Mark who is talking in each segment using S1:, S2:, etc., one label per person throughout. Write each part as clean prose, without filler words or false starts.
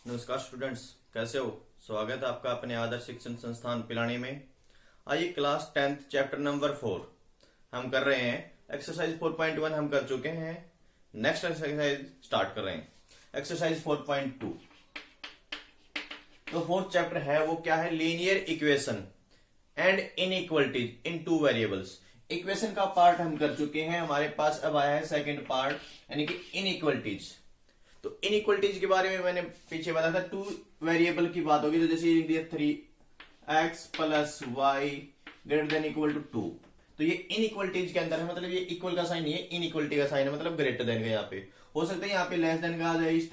S1: नमस्कार स्टूडेंट्स, कैसे हो। स्वागत है आपका अपने आदर्श शिक्षण संस्थान पिलानी में। आइए क्लास 10th चैप्टर नंबर 4 हम कर रहे हैं। एक्सरसाइज 4.1 हम कर चुके हैं। नेक्स्ट एक्सरसाइज स्टार्ट कर रहे हैं, एक्सरसाइज 4.2। तो फोर्थ चैप्टर है वो क्या है, linear equation and inequalities in two variables. Equation का पार्ट हम कर चुके हैं, हमारे पास अब आया है सेकंड पार्ट यानी कि इनइक्वलिटीज। तो इनइक्वलिटीज के बारे में मैंने पीछे बताया था, टू वेरिएबल की बात होगी तो जैसे लिख दिया 3x plus Y greater than equal to 2। तो ये इनइक्वलिटीज के अंदर है, मतलब ये इक्वल का साइन नहीं है, इनइक्वलिटी का साइन है, मतलब ग्रेटर देन का। यहाँ पे हो सकता है यहाँ पे लेस देन का आ जाए, इस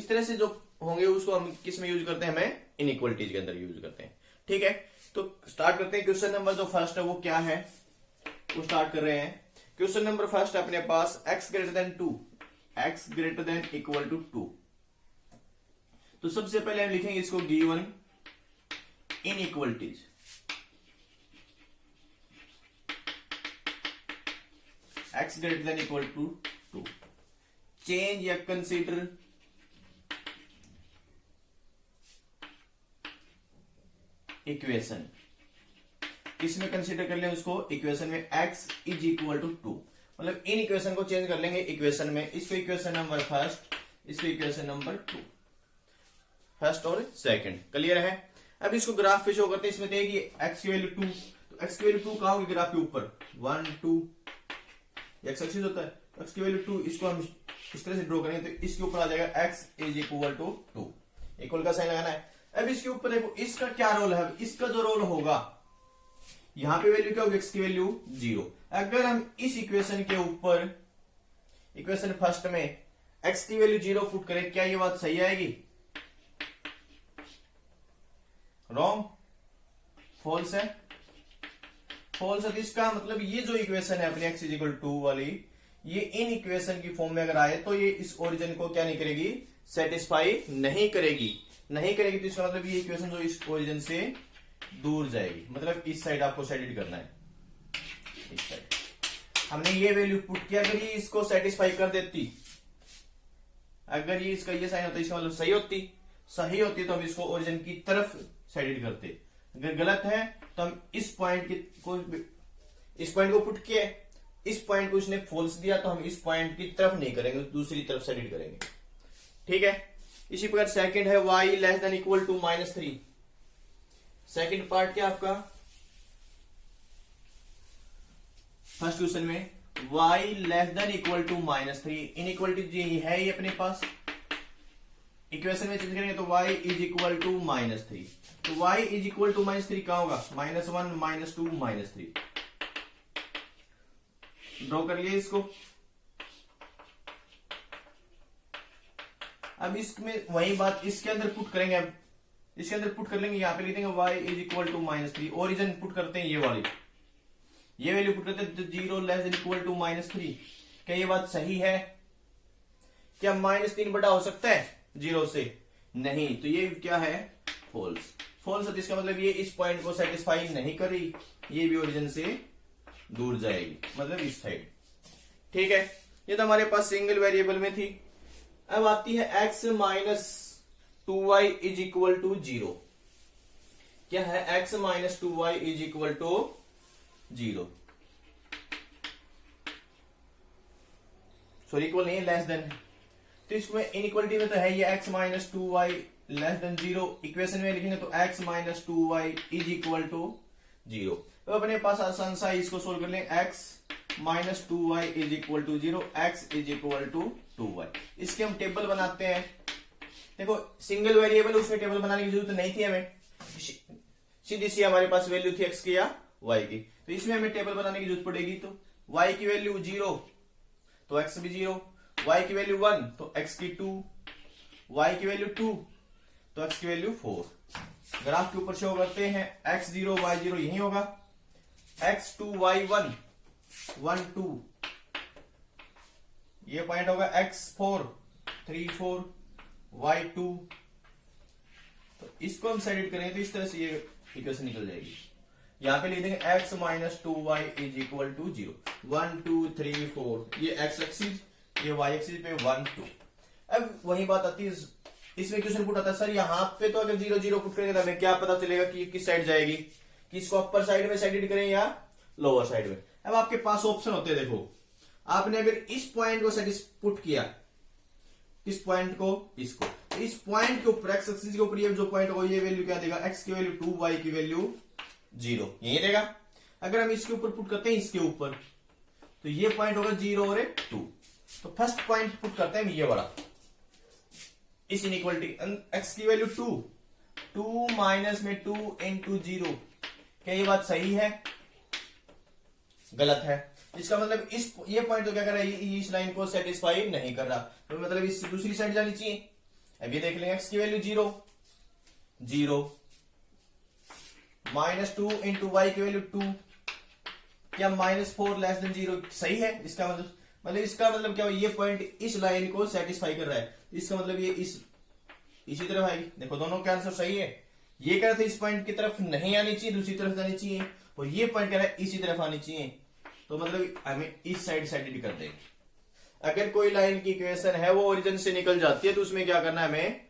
S1: तरह से जो होंगे उसको हम किस में यूज करते हैं, हमें इनइक्वलिटीज के अंदर यूज करते हैं। ठीक है, तो स्टार्ट करते हैं। क्वेश्चन नंबर जो फर्स्ट है वो क्या है, वो स्टार्ट कर रहे हैं। क्वेश्चन नंबर फर्स्ट है अपने पास, x greater than 2, x greater than equal to 2। तो सबसे पहले हम लिखेंगे इसको given inequalities. x greater than equal to 2, change या कंसीडर इक्वेशन। किसमें कंसीडर कर लें उसको, इक्वेशन में x इज इक्वल टू 2, मतलब इन इक्वेशन को चेंज कर लेंगे इक्वेशन में। इसको इक्वेशन नंबर फर्स्ट, इसको इक्वेशन नंबर 2, फर्स्ट और सेकंड। क्लियर है। अब इसको ग्राफ पे शो करते हैं। इसमें देखिए x की वैल्यू 2, तो x की वैल्यू 2 कहां होगी ग्राफ के ऊपर, 1 2 x एक्सिस होता है, तो x की वैल्यू 2, इसको हम इस तरह से ड्रॉ करेंगे तो इसके ऊपर आ जाएगा x is equal to 2, equal का साइन लगाना है। अब इसके ऊपर देखो इसका क्या रोल है, इसका जो रोल होगा यहां पे वैल्यू क्या होगी, x की वैल्यू 0। अगर हम इस इक्वेशन के ऊपर, इक्वेशन फर्स्ट में x की वैल्यू 0 पुट करें, क्या ये बात सही आएगी, रॉन्ग, फॉल्स है, फॉल्स है। तो इसका मतलब ये जो इक्वेशन है अपनी x इज इक्वल टू वाली, ये इन इक्वेशन की फॉर्म में अगर आए तो ये इस ओरिजिन को क्या नहीं करेगी, सेटिस्फाई नहीं करेगी। तो इसका मतलब ये इक्वेशन जो इस ओरिजिन से दूर जाएगी, मतलब इस साइड आपको सेट करना है, इस साइड। हमने ये वैल्यू पुट किया, अगर ये इसको सेटिस्फाई कर देती, अगर ये इसका ये साइन होता, इसका मतलब सही होती तो हम इसको ओरिजिन की तरफ सेट करते। अगर गलत है तो हम इस पॉइंट को पुट किए, इस पॉइंट को इसने फॉल्स दिया तो हम इस पॉइंट की तरफ नहीं करेंगे, दूसरी तरफ सेट करेंगे। ठीक है। इसी प्रकार सेकंड है y less than equal to -3। Second part क्या आपका, फर्स्ट क्वेश्चन में y less than equal to -3, inequality है ये अपने पास। इक्वेशन में चेंज करेंगे तो y इज इक्वल टू -3। तो y इज इक्वल टू -3 कहां होगा, -1 -2 -3। ड्रॉ कर लिए इसको। अब इसमें वही बात इसके अंदर पुट करेंगे, अब इसके अंदर पुट कर लेंगे, यहां पे लिख देंगे y is equal to -3। Origin put करते हैं ये वाली, ये वैल्यू पुट करते हैं तो 0 लेस देन इक्वल टू -3। क्या ये बात सही है, क्या -3 बड़ा हो सकता है 0 से, नहीं। तो ये क्या है, फॉल्स। फॉल्स है, इसका मतलब ये इस पॉइंट को सेटिस्फाई नहीं कर रही, ये भी ओरिजिन से दूर जाएगी, मतलब इस साइड। ठीक है, ये तो हमारे पास सिंगल वेरिएबल में थी। अब आती है x minus 2y is equal to 0। क्या है, x minus 2y is equal to 0, sorry equal नहीं है, लेस देन है। तो इसमें इनइक्वलिटी में तो है ये x minus 2y less than 0। Equation में लिखेंगे तो x minus 2y is equal to 0। तो अपने पास आसान सा इसको सोल्व कर लें, x minus 2y is equal to 0, x is equal to 2y। इसके हम टेबल बनाते हैं। देखो सिंगल वेरिएबल, उसमें टेबल बनाने की जरूरत नहीं थी हमें, सीधी सी हमारे पास वैल्यू थी x की या y की। तो इसमें हमें टेबल बनाने की जरूरत पड़ेगी। तो y की वैल्यू 0 तो x भी 0, y की वैल्यू 1 तो x की 2, y की वैल्यू 2 तो x की वैल्यू 4। ग्राफ के ऊपर शो करते हैं, x0 y0 यही होगा, x2 y1 1 2, ये पॉइंट होगा x4 3 4 y2। तो इसको हम सेट करेंगे तो इस तरह से ये इक्वेशन निकल जाएगी। यहां पे लिख देंगे x minus 2y is equal to 0, 1 2 3 4, ये x एक्सिस, ये y एक्सिस पे 1 2। अब वही बात आती है इसमें क्वेश्चन पुट आता है सर यहाँ पे तो अगर 0 0 पुट करेंगे तो हमें क्या पता चलेगा कि किस साइड जाएगी, कि इसको अपर साइड में सेट करें या लोअर साइड में। अब आपके पास ऑप्शन होते हैं, देखो आपने अगर इस पॉइंट को सेट पुट किया, किस पॉइंट को, इसको, इस पॉइंट के ऊपर एक्स एक्सिस के ऊपर ये जो पॉइंट हो ये वैल्यू क्या देगा, एक्स की वैल्यू 2, वाई की वैल्यू 0 यही देगा। अगर हम इसके ऊपर पुट करते हैं इसके ऊपर तो ये पॉइंट होगा 0 और 2। तो फर्स्ट पॉइंट पुट करते हैं हम ये वाला, इस इनइक्वालिटी, एक्स की वैल्यू 2 माइनस में 2 इंटू 0। क्या ये बात सही है, गलत है? इसका मतलब ये पॉइंट तो क्या कर रहा है, इस लाइन को सेटिस्फाई नहीं कर रहा, तो मतलब इस दूसरी साइड जानी चाहिए। अब ये देख लेंगे एक्स की वैल्यू 0 माइनस 2 इंटू वाई की वैल्यू 2, क्या -4 लेस देन 0 सही है? इसका मतलब क्या, ये पॉइंट इस लाइन को सेटिस्फाई कर रहा है, इसका मतलब ये इसी तरफ आएगी। देखो दोनों का आंसर सही है। ये कह रहे थे इस पॉइंट की तरफ नहीं आनी चाहिए, दूसरी तरफ जानी चाहिए, और ये पॉइंट कह रहा है इसी तरफ आनी चाहिए, तो मतलब हमें इस साइड सेटिस्फाई कर देंगे। अगर कोई लाइन की इक्वेशन है वो ओरिजिन से निकल जाती है तो उसमें क्या करना है, हमें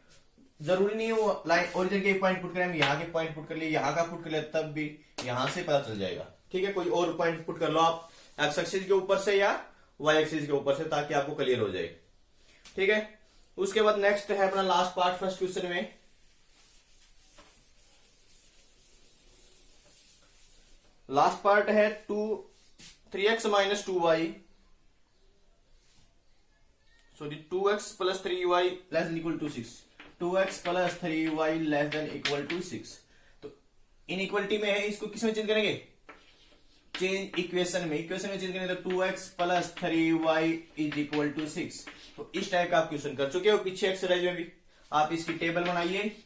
S1: जरूरी नहीं है वो लाइन ओरिजिन के एक पॉइंट पुट करें, हम यहाँ के पॉइंट पुट कर लिए, यहाँ का पुट कर लिया, तब भी यहां से पता चल जाएगा। ठीक है, कोई और पॉइंट पुट कर लो आप एक्स एक्सिस के ऊपर से या वाई एक्सिस के ऊपर से, ताकि आपको क्लियर हो जाए। ठीक है, उसके बाद नेक्स्ट है अपना लास्ट पार्ट फर्स्ट क्वेश्चन में। लास्ट पार्ट है 3x minus 2y, sorry 2x plus 3y less than equal to 6, 2x plus 3y less than equal to 6। तो इनइक्वालिटी में है, इसको किसमें चेंज करेंगे, चेंज इक्वेशन में चेंज करेंगे तो 2x plus 3y is equal to 6। तो इस टाइप का आप क्वेश्चन कर चुके हो पीछे एक्सरसाइज में भी। आप इसकी टेबल बनाइए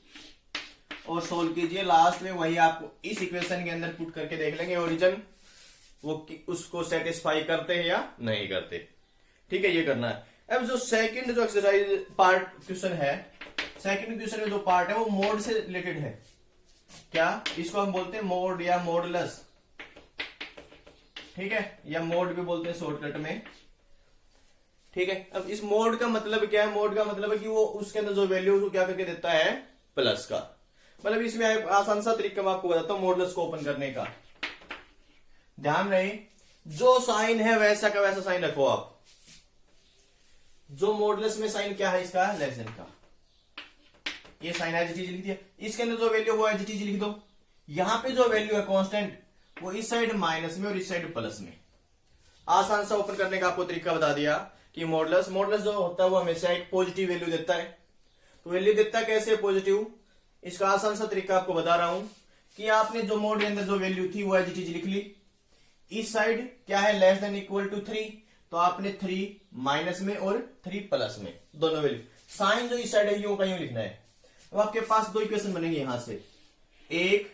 S1: और सोल्व कीजिए, लास्ट में वही आपको इस इक्वेशन के अंदर पुट करके देख लेंगे ओरिजिन वो उसको सेटिस्फाई करते हैं या नहीं करते। ठीक है, ये करना है। अब जो सेकंड जो एक्सरसाइज पार्ट क्वेश्चन है, सेकंड क्वेश्चन में जो पार्ट है वो मोड से रिलेटेड है। क्या इसको हम बोलते हैं मोड या मोडलेस, ठीक है, या मोड भी बोलते हैं शॉर्टकट में। ठीक है, अब इस मोड का मतलब क्या है, मोड का मतलब है कि वो उसके अंदर जो वैल्यू उसको क्या करके देता है, प्लस का। मतलब इसमें आसान सा तरीका मैं आपको बताता हूं मोडलेस को ओपन करने का। ध्यान रहे, जो साइन है वैसा का वैसा साइन रखो आप। जो मोडलेस में साइन क्या है इसका, लेस देन का, ये साइन एज इट इज लिख दिया। इसके अंदर जो वैल्यू वो एज इट इज लिख दो। यहां पे जो वैल्यू है कांस्टेंट वो इस साइड माइनस में और इस साइड प्लस में। आसान सा ओपन करने का आपको तरीका बता दिया कि मोडलेस जो होता है वो हमेशा एक पॉजिटिव वैल्यू देता है। तो वैल्यू देता है कैसे, पॉजिटिव। इसका आसान सा तरीका आपको बता रहा हूं कि आपने जो मोड के अंदर जो वैल्यू थी वो एज इट इज लिख ली। इस साइड क्या है, लेस देन इक्वल टू 3, तो आपने 3 माइनस में और 3 प्लस में दोनों वैल्यू। साइन जो इस साइड है यूं का यूं लिखना है। अब आपके पास दो इक्वेशन बनेंगे यहां से, एक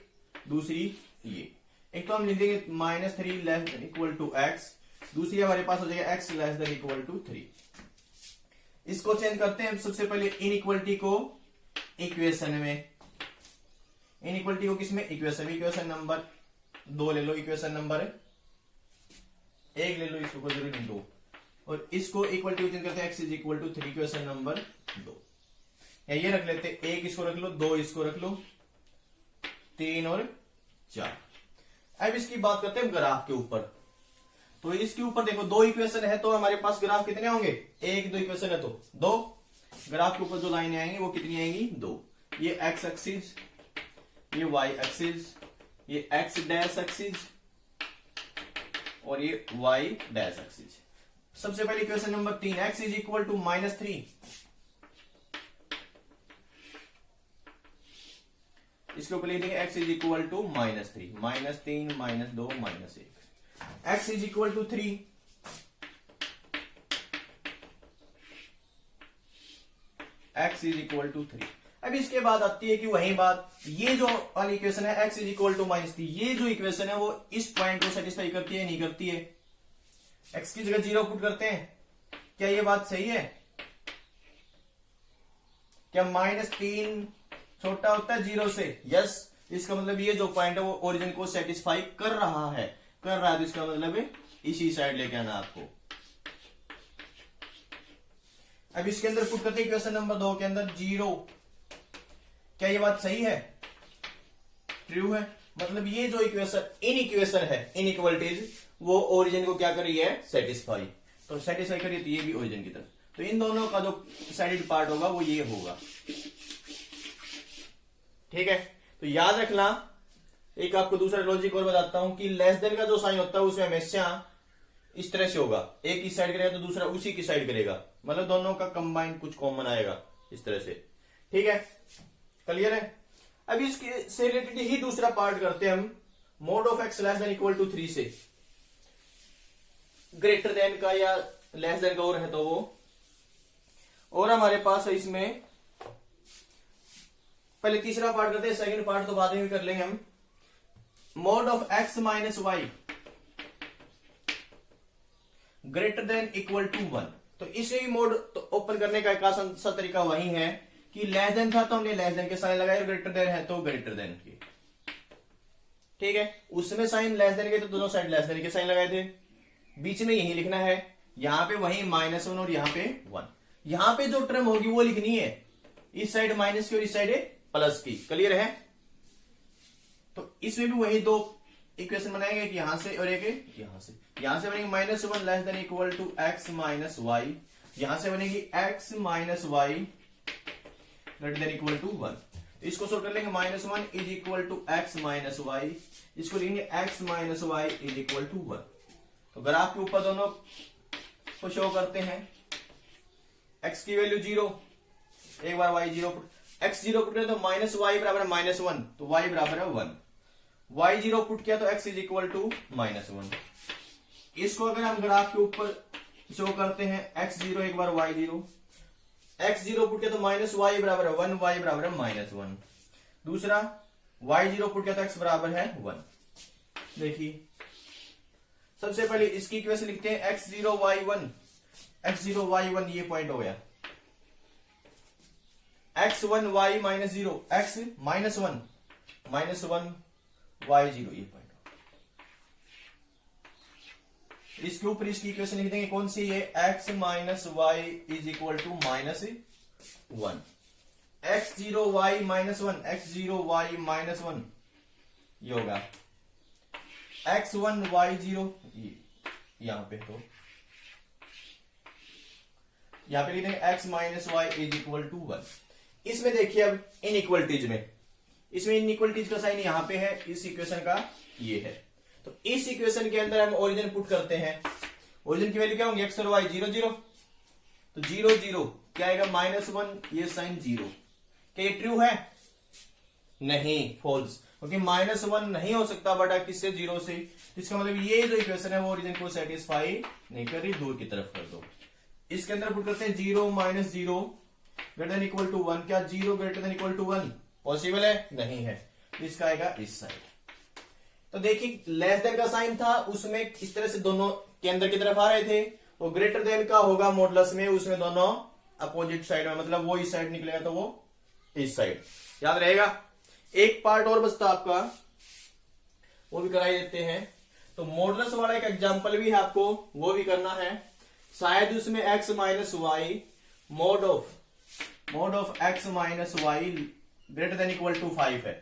S1: दूसरी ये। एक तो हम लिख देंगे -3 less than equal to X, दूसरी हमारे पास हो जाएगा x less than equal to 3। इसको चेंज करते हैं सबसे पहले इनइक्वालिटी को इक्वेशन में। इनइक्वालिटी को किसमें, इक्वेशन में। इक्वेशन नंबर 2 ले लो, इक्वेशन नंबर 1 ले लो, इसको कोई जरूरी नहीं 2। और इसको इक्वालिटी को चेंज करते हैं x is equal to 3, equation number 2। या ये रख लेते हैं, 1 इसको रख लो, 2 इसको रख लो, 3 और 4। अब इसकी बात करते हैं ग्राफ के ऊपर। तो इसके ऊपर देखो दो इक्वेशन है तो हमारे पास ग्राफ कितने होंगे, 1 2 इक्वेशन है तो 2। ग्राफ के ऊपर जो लाइनें आएंगी वो कितनी आएंगी, 2। ये x एक्सिस, ये y एक्सिस, ये x डैश एक्सिस और ये y डैश एक्सिस। सबसे पहले equation number 3, x is equal to -3। इसके ऊपर लिख देंगे x is equal to -3, -3 -2 -1। x is equal to 3, x is equal to 3। अब इसके बाद आती है कि वही बात, ये जो वाली इक्वेशन है x इज इक्वल टू -3, ये जो इक्वेशन है वो इस पॉइंट को सेटिस्फाई करती है नहीं करती है। x की जगह 0 पुट करते हैं, क्या ये बात सही है? क्या -3 छोटा होता है 0 से? यस। इसका मतलब ये जो पॉइंट है वो ओरिजिन को सेटिस्फाई कर रहा है, तो इसका मतलब है इसी साइड लेके आना आपको। अब इसके अंदर पुट करते हैं इक्वेशन नंबर 2 के अंदर 0 क्या ये बात सही है? ट्रू है। मतलब ये जो इक्वेशन है इनइक्वलिटीज, वो ओरिजिन को क्या कर रही है? सेटिस्फाई। तो सेटिस्फाई करिए तो ये भी ओरिजिन की तरफ। तो इन दोनों का जो साइडेड पार्ट होगा वो ये होगा। ठीक है, तो याद रखना। एक आपको दूसरा लॉजिक और बताता हूं कि लेस देन का जो साइन होता है उसमें हमेशा इस तरह से होगा, एक की साइड करेगा तो दूसरा उसी की साइड करेगा, मतलब दोनों का कंबाइन कुछ कॉमन आएगा इस तरह से। ठीक है, क्लियर है? अब इसके से रिलेटेड ही दूसरा पार्ट करते हैं हम। Mod of X less than equal to 3 से ग्रेटर देन का या लेस देन का और है तो वो, और हमारे पास है इसमें पहले तीसरा पार्ट करते हैं, सेकंड पार्ट तो बाद में भी कर लेंगे हम। Mod of X minus Y greater than equal to 1। तो इसे भी मोड तो ओपन करने का एक आसान सा तरीका वही है कि लेस देन था तो हमने लेस देन के साइन लगाए, और ग्रेटर देन है तो ग्रेटर देन के। ठीक है, उसमें साइन लेस देन के तो दोनों साइड लेस देन के साइन लगाए थे। बीच में यही लिखना है, यहां पे वही -1 और यहां पे 1। यहां पे जो टर्म होगी वो लिखनी है, इस साइड माइनस की और इस साइड प्लस की। क्लियर है? तो इसमें भी वही दो इक्वेशन बनाएंगे, एक यहां से और एक यहां से। यहां से बनेगी -1 less than equal to X minus Y, यहां से बनेगी X minus Y greater than equal to 1। तो इसको सोल्व कर लेंगे, -1 is equal to X minus Y, इसको लिखेंगे X minus Y is equal to 1। तो ग्राफ के ऊपर दोनों को शो करते हैं। x की वैल्यू 0, एक बार y 0 पुट, x 0 पुट करें तो माइनस वाई बराबर है -1, तो y बराबर है 1। y 0 पुट किया तो x इज इक्वल टू -1। इसको अगर हम ग्राफ के ऊपर शो करते हैं, x 0 एक बार y 0, x 0 पुट किया तो माइनस वाई बराबर है 1, y बराबर है -1। दूसरा y 0 पुट किया तो x बराबर है 1। देखिए, सबसे पहले इसकी इक्वेशन लिखते हैं, x0 y1, x0 y1 ये पॉइंट हो गया, x1 y -0, x -1 y0 ये पॉइंट। इसके ऊपर इसकी इक्वेशन लिख देंगे, कौन सी है? x minus Y is equal to -1, x0 y -1, x0 y -1 ये होगा x1 y0, यहां पे तो यहां पे लिख देंगे x minus Y is equal to 1। इसमें देखिए अब इनइक्वलिटीज में, इसमें इनइक्वलिटीज का साइन यहां पे है, इस इक्वेशन का ये है। तो इस इक्वेशन के अंदर हम ओरिजिन पुट करते हैं। ओरिजिन की वैल्यू क्या होंगी? x और y 0 0, तो 0 0 क्या आएगा? -1, ये साइन 0। क्या ये ट्रू है? नहीं, फॉल्स, क्योंकि -1 नहीं हो सकता बटा किससे? 0 से। इसका मतलब ये जो इक्वेशन है वो ओरिजिन को सेटिस्फाई नहीं कर रही, दूर की तरफ कर दो। इसके अंदर पुट करते हैं 0 -0 ग्रेटर देन इक्वल टू 1। क्या 0 greater than equal to 1 possible है? नहीं है। इसका आएगा इस साइड। तो देखिए, लेस देन का साइन था, उसमें इस तरह से दोनों के अंदर की तरफ आ रहे थे, वो ग्रेटर देन का होगा मॉडुलस में, उसमें दोनों अपोजिट साइड में, मतलब वो इस साइड निकलेगा तो वो इस साइड। याद रहेगा? एक पार्ट और बचता आपका, वो भी कराई देते हैं। तो मॉडुलस वाला एक एग्जांपल भी है आपको, वो भी करना है। शायद उसमें x minus Y mod of x minus Y greater than equal to 5 है,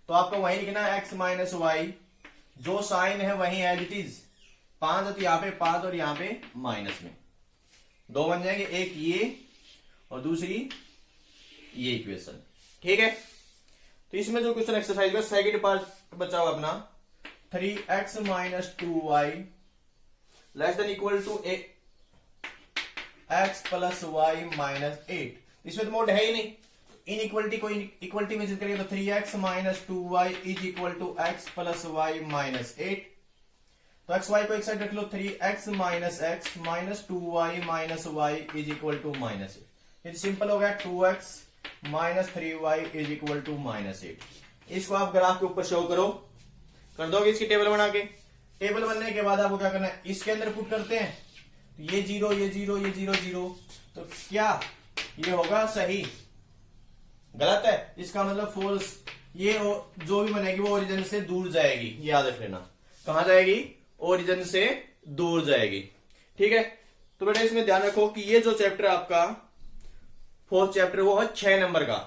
S1: तो आपको वही लिखना है x माइनस वाई, जो साइन है वही एज इट इज। 5 है तो यहाँ पे 5 और यहाँ पे माइनस में 2 बन जाएंगे, एक ये और दूसरी ये इक्वेशन। ठीक है, तो इसमें जो क्वेश्चन एक्सरसाइज में सेकंड पार्ट बचा हुआ अपना, 3x minus 2y less than equal to x plus Y minus 8। इसमें तो मोड है ही नहीं, इनइक्वलिटी को इक्वलिटी में करेंगे तो 3x minus 2y is equal to x plus Y minus 8। तो x y को एक साइड रख लो, 3x minus x minus 2y minus y is equal to -8। ये सिंपल हो गया, 2x minus 3y is equal to -8। इसको आप ग्राफ के ऊपर शो करो, कर दोगे इसकी टेबल बना के। टेबल बनने के बाद आपको क्या करना है? इसके अंदर पुट करते हैं, तो ये 0 ये 0 ये 0 0, तो क्या ये होगा सही? गलत है, इसका मतलब फॉल्स। ये जो भी बनेगी वो ओरिजिन से दूर जाएगी, याद रख लेना। कहां जाएगी? ओरिजिन से दूर जाएगी। ठीक है, तो बेटा इसमें ध्यान रखो कि ये जो चैप्टर आपका 4th चैप्टर वो है 6 नंबर का।